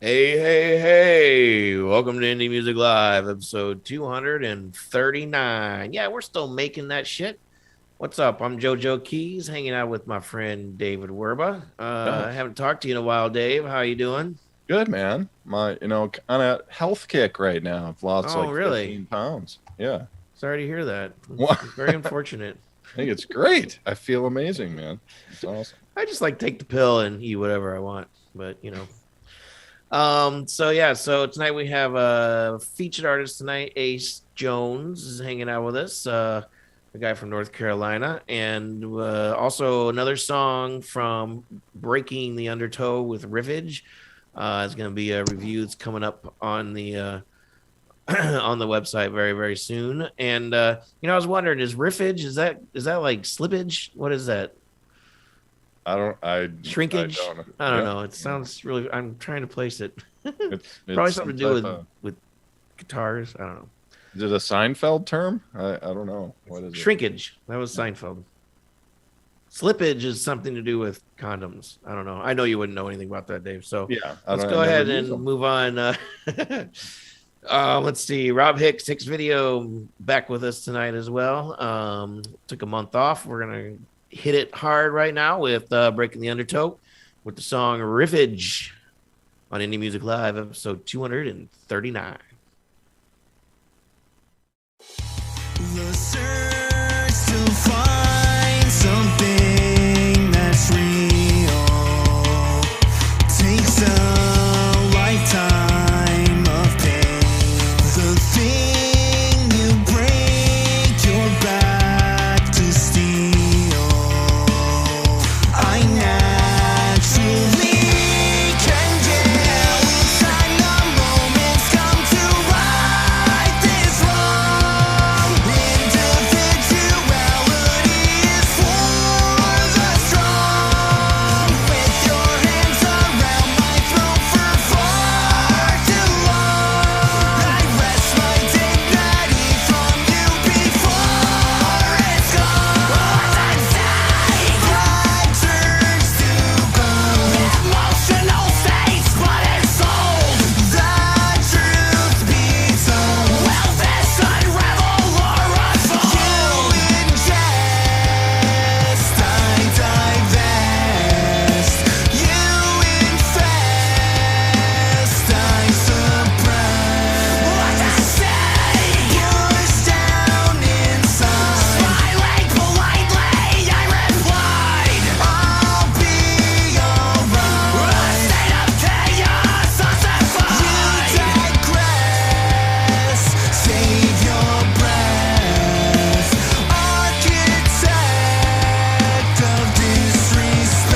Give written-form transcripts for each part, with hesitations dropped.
Hey. Welcome to Indie Music Live, episode 239. Yeah, we're still making that shit. What's up? I'm JoeJoeKeys, hanging out with my friend David Werba. Yeah, I haven't talked to you in a while, Dave. How you doing? good man. Kind of health kick right now. I've lost Oh, like really? 15 pounds. Yeah. Sorry to hear that. Well, It's very unfortunate. I think it's great. I feel amazing, man. It's awesome. I just like take the pill and eat whatever I want, but. So tonight we have a featured artist tonight. Ace Jones is hanging out with us. A guy from North Carolina, and also another song from Breaking the Undertow with Riffage. It's going to be a review that's coming up on the on the website very soon. And I was wondering, is Riffage is that like slippage? What is that? I Shrinkage? don't know. I don't Yeah. know. It Yeah. sounds really. I'm trying to place it. Probably It's some something to do type with of with guitars. I don't know. is it a Seinfeld term? I don't know. What is it? Shrinkage. That was Seinfeld. Slippage is something to do with condoms. I don't know. I know you wouldn't know anything about that, Dave. So Yeah, let's I go never ahead use and them. move on. Let's see. Rob Hixvideo back with us tonight as well. Took a month off. We're gonna hit it hard right now with Breaking the Undertow with the song Riffage on Indie Music Live, episode 239. The search to find something that's real takes a lifetime of pain. The thing you break your back to steal, I naturally can get inside the moments come to right this wrong. Individuality is for the strong. With your hands around my throat for far too long, I wrest my dignity from you before it's gone. What I say, blood turns to bone. Emotional states, but it's sold. The truth be told, will this unravel or unfold? You ingest, I divest. You infest, I suppress. What I say, push down inside. Smiling politely, I replied, I'll be alright. A state of chaos ossified. You digress, save your breath. Architect of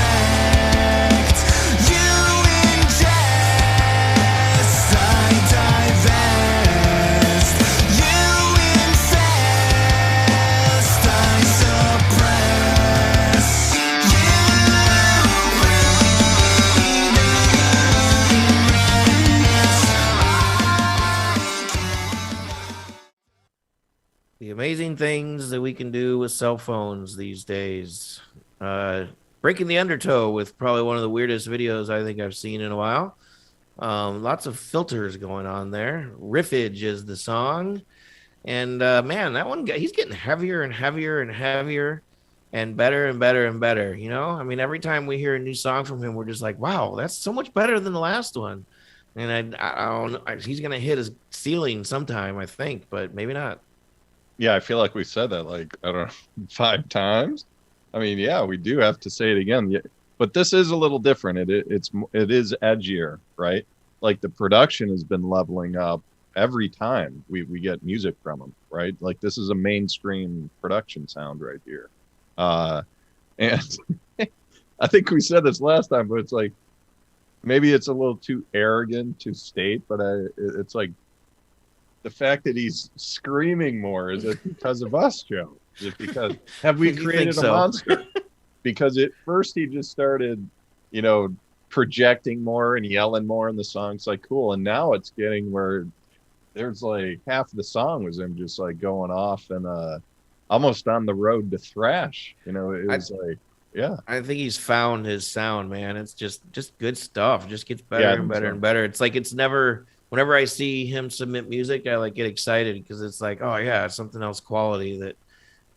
disrespect. You ingest, I divest. You infest, I suppress. The amazing things that we can do with cell phones these days. Breaking the Undertow with probably one of the weirdest videos I think I've seen in a while. Lots of filters going on there. Riffage is the song. And man, that one guy, he's getting heavier and heavier and heavier and better and better and better. I mean, every time we hear a new song from him, we're just like, wow, that's so much better than the last one. And I don't know. He's going to hit his ceiling sometime, I think, but maybe not. Yeah, I feel like we said that like I don't know 5 times. I mean, yeah, we do have to say it again. Yeah, but this is a little different. It is edgier, right? Like the production has been leveling up every time we get music from them, right? Like this is a mainstream production sound right here. Uh and I think we said this last time, but it's like maybe it's a little too arrogant to state, but it's like the fact that he's screaming more, is it because of us, Joe? Is it because have we You think created a so? monster? Because at first he just started, you know, projecting more and yelling more in the song. It's like cool, and now it's getting where there's like half of the song was him just like going off and almost on the road to thrash. You know, it I was like Yeah. I think he's found his sound, man. It's just good stuff. It just gets better Yeah, and better so. and better. It's like it's never. Whenever I see him submit music, I like get excited because it's like, oh yeah, it's something else quality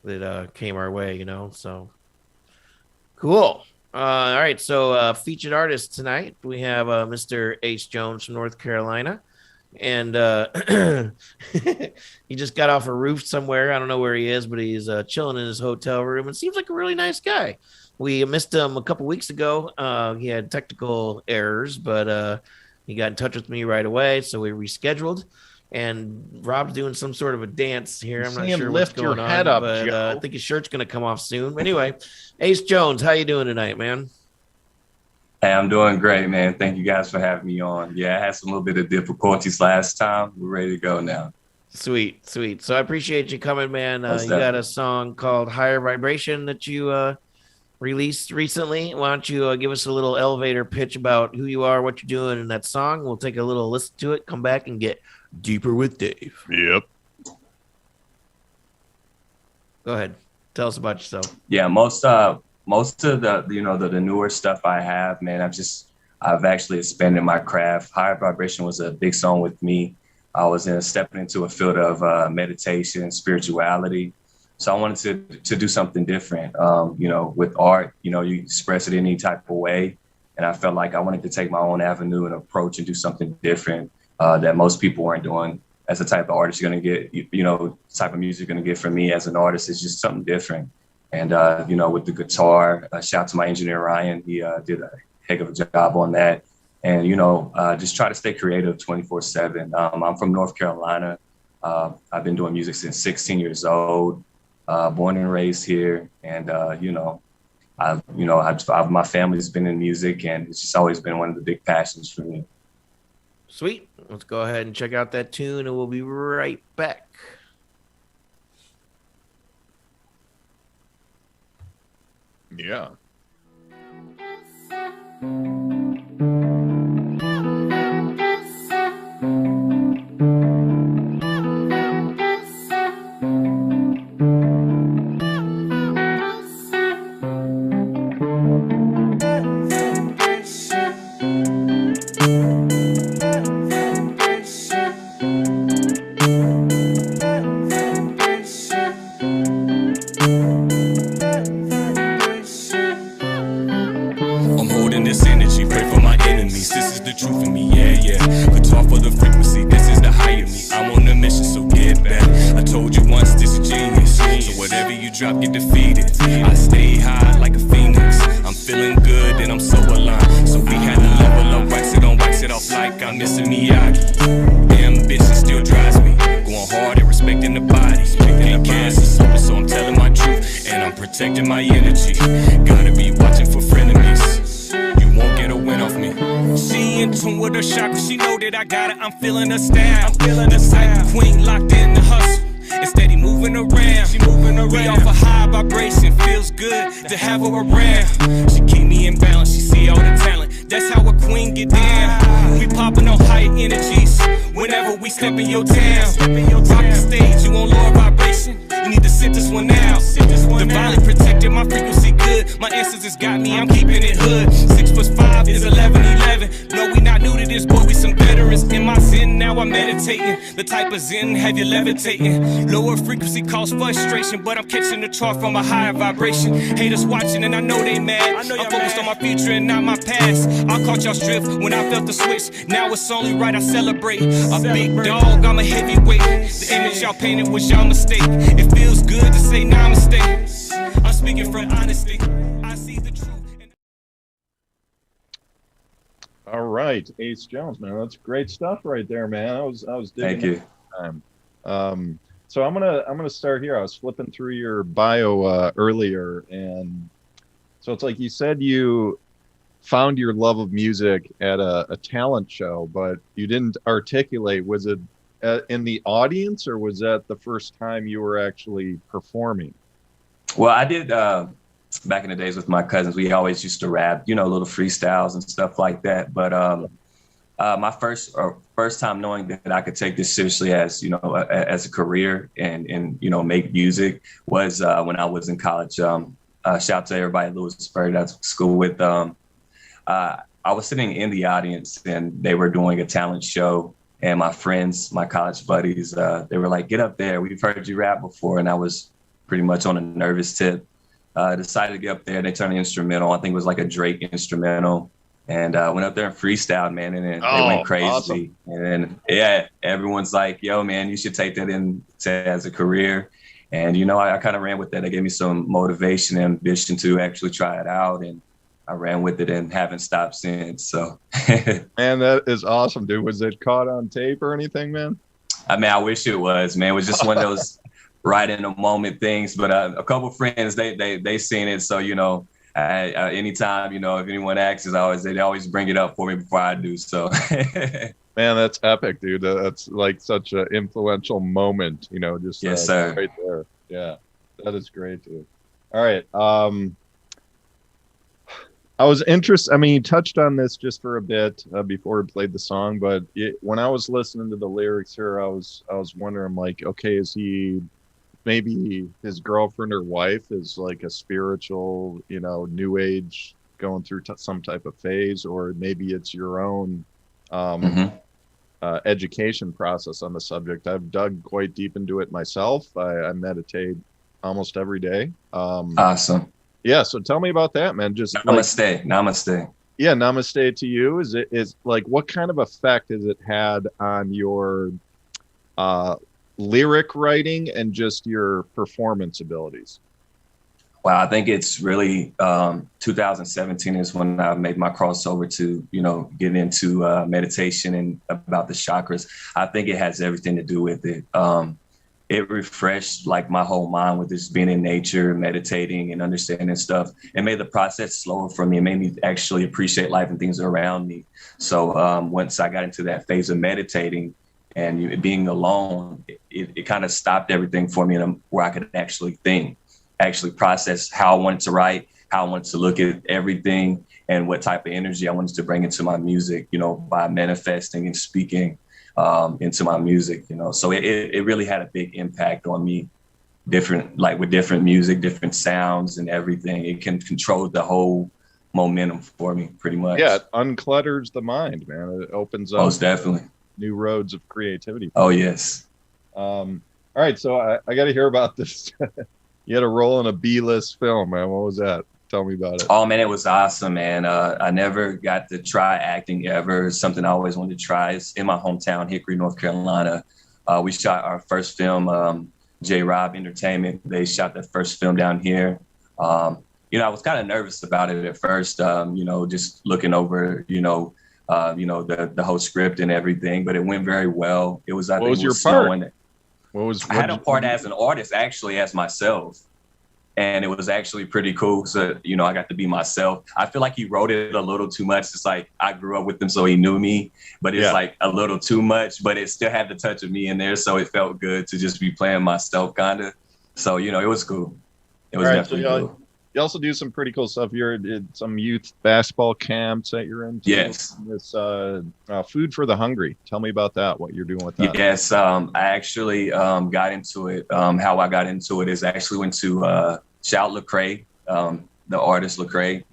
that came our way, you know. So cool. All right, so featured artist tonight we have Mr. Ace Jones from North Carolina, and he just got off a roof somewhere. I don't know where he is, but he's chilling in his hotel room and seems like a really nice guy. We missed him a couple weeks ago. He had technical errors, but he got in touch with me right away, so we rescheduled. And Rob's doing some sort of a dance here. I'm not See him sure what's lift your going head on, up, but Joe. I think his shirt's gonna come off soon. Anyway, Ace Jones, how you doing tonight, man? Hey, I'm doing great, man. Thank you guys for having me on. Yeah, I had some little bit of difficulties last time. We're ready to go now. Sweet, sweet. So I appreciate you coming, man. Most You got definitely. a song called Higher Vibration that you released recently. Why don't you give us a little elevator pitch about who you are, what you're doing in that song? We'll take a little listen to it, come back and get deeper with Dave. Yep. Go ahead. Tell us about yourself. Yeah, most of the the newer stuff I have, man, I've actually expanded my craft. Higher Vibration was a big song with me. I was stepping into a field of meditation, spirituality. So I wanted to do something different. With art, you express it any type of way. And I felt like I wanted to take my own avenue and approach and do something different that most people weren't doing. As the type of artist you're going to get, type of music you're going to get from me as an artist is just something different. And, with the guitar, shout out to my engineer, Ryan. He did a heck of a job on that. And, just try to stay creative 24/7. I'm from North Carolina. I've been doing music since 16 years old, born and raised here. And, my family's been in music, and it's just always been one of the big passions for me. Sweet. Let's go ahead and check out that tune, and we'll be right back. Yeah. I'm holding this energy, pray for my enemies. This is the truth of me, yeah, yeah. Guitar for the frequency, this is the higher me. I'm on a mission, so get back. I told you once, this is genius. So whatever you drop, get defeated. I stay high like a phoenix. I'm feeling good and I'm so aligned. So we had to level up, wax it on, wax it off like I'm missing Miyagi. Ambition still drives me. Going hard and respecting the body. Can't cast is open, so I'm telling my truth. And I'm protecting my energy. Gotta be watching for frenemies. You won't get a win off me. She in tune with her chakra, she know that I got it. I'm feeling her style. I'm feeling the type of queen locked in the hustle. And steady moving around. She moving around. We off a high vibration, feels good to have her around. She keep me in balance, she see all the talent. That's how a queen get down. We popping on high energies. Whenever we step in your town, rock the stage, you on lower vibration. You need to sit this one out. Divinely protected, my frequency good. My ancestors got me, I'm keeping it hood. 6+5 is 11. No, we not new to this, boy, we some veterans. In my zen, now I'm meditating. The type of zen have you levitating. Lower frequency cause frustration, but I'm catching the chart from a higher vibration. Haters watching and I know they mad. I'm focused on my future and not my past. I caught y'all drift when I felt the switch. Now it's only right I celebrate. A big dog, I'm a heavyweight. The image y'all painted was y'all mistake. It feels good to say namaste. I'm speaking from honesty. I see the truth. All right, Ace Jones, man, that's great stuff right there, man. I was digging Thank you. it. So I'm gonna start here. I was flipping through your bio earlier, and so it's like you said you found your love of music at a talent show, but you didn't articulate. Was it in the audience, or was that the first time you were actually performing? Well, I did back in the days with my cousins. We always used to rap, little freestyles and stuff like that. But my first time knowing that I could take this seriously as as a career and make music was when I was in college. Shout out to everybody at Lewisburg. That's school with. I was sitting in the audience and they were doing a talent show. And my friends, my college buddies, they were like, "Get up there. We've heard you rap before." And I was pretty much on a nervous tip. Decided to get up there. They turned the instrumental. I think it was like a Drake instrumental. And went up there and freestyled, man. And then they went crazy. Awesome. And then, yeah, everyone's like, "Yo, man, you should take that as a career." And, you know, I kind of ran with that. They gave me some motivation and ambition to actually try it out. And I ran with it and haven't stopped since. So, man, that is awesome, dude. Was it caught on tape or anything, man? I mean, I wish it was, man. It was just one of those right in the moment things. But a couple of friends, they seen it. So, you know, anytime, you know, if anyone asks, they always bring it up for me before I do. So, man, that's epic, dude. That's like such an influential moment, you know, just yes, sir. Right there. Yeah, that is great, dude. All right. I was interested. I mean, you touched on this just for a bit before we played the song, but when I was listening to the lyrics here, I was wondering, like, okay, is he maybe his girlfriend or wife is like a spiritual, you know, new age going through some type of phase, or maybe it's your own education process on the subject. I've dug quite deep into it myself. I meditate almost every day. Awesome. Yeah, so tell me about that, man. Just namaste. Namaste. Yeah, namaste to you. Is like, what kind of effect has it had on your lyric writing and just your performance abilities? Wow, I think it's really 2017 is when I made my crossover to, you know, get into meditation and about the chakras. I think it has everything to do with it. It refreshed like my whole mind with just being in nature, meditating and understanding stuff. It made the process slower for me. It made me actually appreciate life and things around me. So once I got into that phase of meditating and being alone, it kind of stopped everything for me, where I could actually think, actually process how I wanted to write, how I wanted to look at everything, and what type of energy I wanted to bring into my music, you know, by manifesting and speaking into my music, you know. So it really had a big impact on me, with different music, different sounds and everything. It can control the whole momentum for me pretty much. Yeah, it unclutters the mind, man. It opens up most definitely new roads of creativity. Oh, yes. All right, so I got to hear about this. You had a role in a B-list film, man. What was that? Tell me about it. Oh, man, it was awesome, man. I never got to try acting ever. It's something I always wanted to try. It's in my hometown, Hickory, North Carolina. We shot our first film, J-Rob Entertainment. They shot that first film down here. You know, I was kind of nervous about it at first, you know, just looking over, the whole script and everything, but it went very well. It was, what was your part? I had a part as an artist, actually, as myself. And it was actually pretty cool. So, you know, I got to be myself. I feel like he wrote it a little too much. It's like I grew up with him, so he knew me, but it's like a little too much, but it still had the touch of me in there. So it felt good to just be playing myself, kind of. So, you know, it was cool. It was definitely cool. You also do some pretty cool stuff. You're in some youth basketball camps that you're into. Yes. This Food for the Hungry. Tell me about that, what you're doing with that. Yes, I actually got into it. How I got into it is I actually went to Shout Lecrae, the artist Lecrae.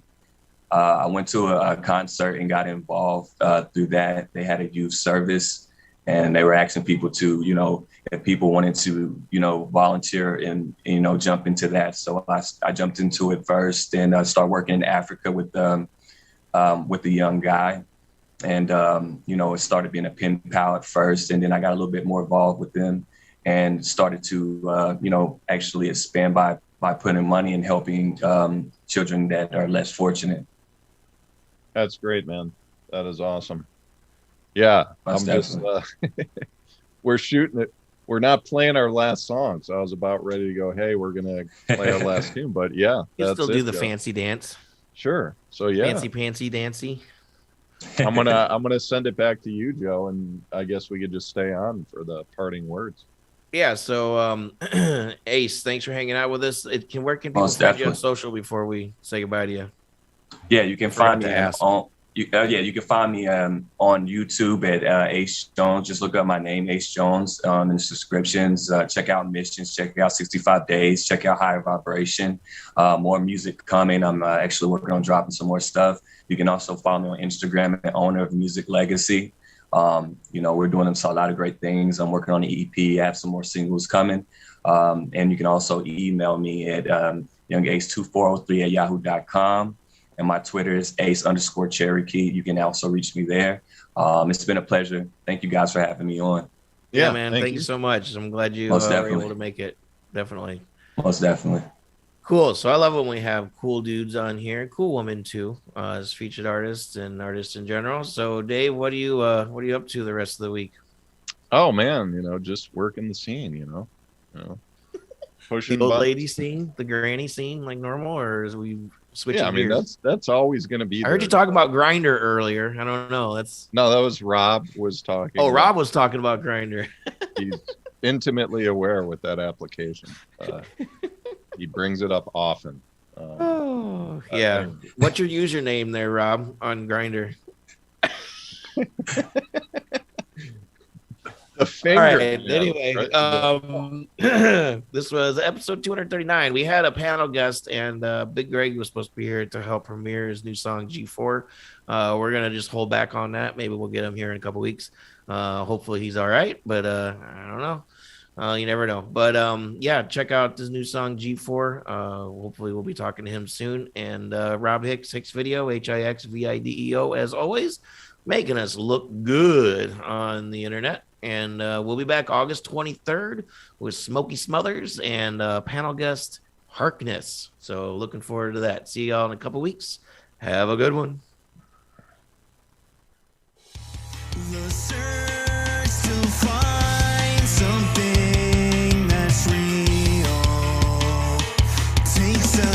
I went to a concert and got involved through that. They had a youth service, and they were asking people to, you know, if people wanted to, you know, volunteer and, you know, jump into that. So I jumped into it first, and I started working in Africa with the young guy. And, you know, it started being a pen pal at first, and then I got a little bit more involved with them and started to, you know, actually expand by putting money and helping children that are less fortunate. That's great, man. That is awesome. Yeah, we're shooting it. We're not playing our last song, so I was about ready to go, hey, we're going to play our last tune, but yeah. You still do the fancy dance. Sure. So yeah. Fancy pantsy dancy. I'm gonna send it back to you, Joe, and I guess we could just stay on for the parting words. Yeah, so Ace, thanks for hanging out with us. Where can people find you on social before we say goodbye to you? Yeah, you can find me You can find me on YouTube at Ace Jones. Just look up my name, Ace Jones, in the subscriptions. Check out Missions, check out 65 Days, check out Higher Vibration. More music coming. I'm actually working on dropping some more stuff. You can also follow me on Instagram at Owner of Music Legacy. We're doing a lot of great things. I'm working on the EP. I have some more singles coming. And you can also email me at youngace2403@yahoo.com. And my Twitter is ace_Cherokee. You can also reach me there. It's been a pleasure. Thank you guys for having me on. Yeah, man. Thank you so much. I'm glad you were able to make it. Definitely. Most definitely. Cool. So I love when we have cool dudes on here, cool women too, as featured artists and artists in general. So Dave, what are you up to the rest of the week? Oh man, just working the scene, pushing the old buttons. lady scene, the granny scene, like normal, or is we switching? Yeah, I mean gears? that's always going to be. I heard you talk about Grindr earlier. I don't know. No, that was Rob was talking. Oh, Rob was talking about Grindr. He's intimately aware with that application. He brings it up often. Yeah. What's your username there, Rob, on Grindr? The finger. All right. Anyway, this was episode 239. We had a panel guest, and Big Greg was supposed to be here to help premiere his new song G4. We're gonna just hold back on that. Maybe we'll get him here in a couple weeks. Hopefully he's all right, but I don't know. You never know. But yeah, check out this new song G4. Hopefully we'll be talking to him soon. And Rob Hicks, Hixvideo, Hixvideo, as always, making us look good on the internet. And we'll be back August 23rd with Smokey Smothers and panel guest Harkness. So looking forward to that. See y'all in a couple weeks. Have a good one. The search to find something that's real takes us